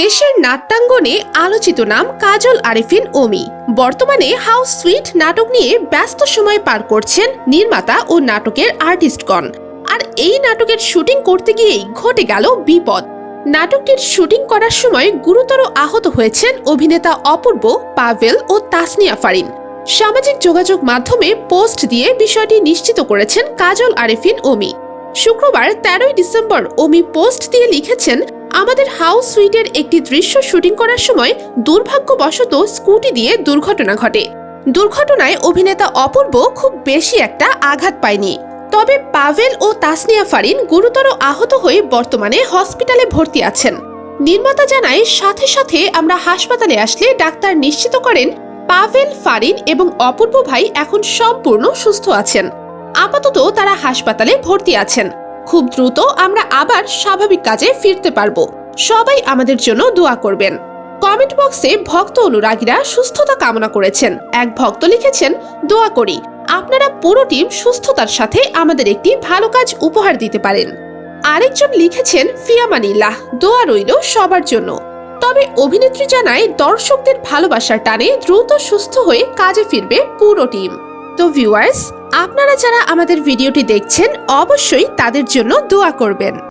দেশের নাট্যাঙ্গনে আলোচিত নাম কাজল আরেফিন অমি। বর্তমানে হাউ সুইট নাটক নিয়ে ব্যস্ত সময় পার করছেন নির্মাতা ও নাটকের আর্টিস্টগণ। আর এই নাটকের শুটিং করতে গিয়েই ঘটে গেল বিপদ। নাটকটির শুটিং করার সময় গুরুতর আহত হয়েছেন অভিনেতা অপূর্ব, পাভেল ও তাসনিয়া ফারিন। সামাজিক যোগাযোগ মাধ্যমে পোস্ট দিয়ে বিষয়টি নিশ্চিত করেছেন কাজল আরেফিন অমি। শুক্রবার 13 ডিসেম্বর অমি পোস্ট দিয়ে লিখেছেন, আমাদের হাউস সুইটের একটি দৃশ্য শুটিং করার সময় দুর্ভাগ্যবশত স্কুটি দিয়ে দুর্ঘটনা ঘটে। দুর্ঘটনায় অভিনেতা অপূর্ব খুব বেশি একটা আঘাত পায়নি, তবে পাভেল ও তাসনিয়া ফারিন গুরুতর আহত হয়ে বর্তমানে হসপিটালে ভর্তি আছেন। নির্মাতা জানায়, সাথে সাথে আমরা হাসপাতালে আসলে ডাক্তার নিশ্চিত করেন পাভেল, ফারিন এবং অপূর্ব ভাই এখন সম্পূর্ণ সুস্থ আছেন। আপাতত তারা হাসপাতালে ভর্তি আছেন। খুব দ্রুত আমরা আবার স্বাভাবিক কাজে ফিরতে পারবো। সবাই আমাদের জন্য দোয়া করবেন। কমেন্ট বক্সে ভক্ত অনুরাগীরা সুস্থতা কামনা করেছেন। এক ভক্ত লিখেছেন, দোয়া করি আপনারা পুরো টিম সুস্থতার সাথে আমাদের একটি ভালো কাজ উপহার দিতে পারেন। আরেকজন লিখেছেন, ফিয়ামানিল্লাহ, দোয়া রইল সবার জন্য। তবে অভিনেত্রী জানায়, দর্শকদের ভালোবাসার টানে দ্রুত সুস্থ হয়ে কাজে ফিরবে পুরো টিম। তো ভিউয়ার্স, আপনারা যারা আমাদের ভিডিওটি দেখছেন অবশ্যই তাদের জন্য দোয়া করবেন।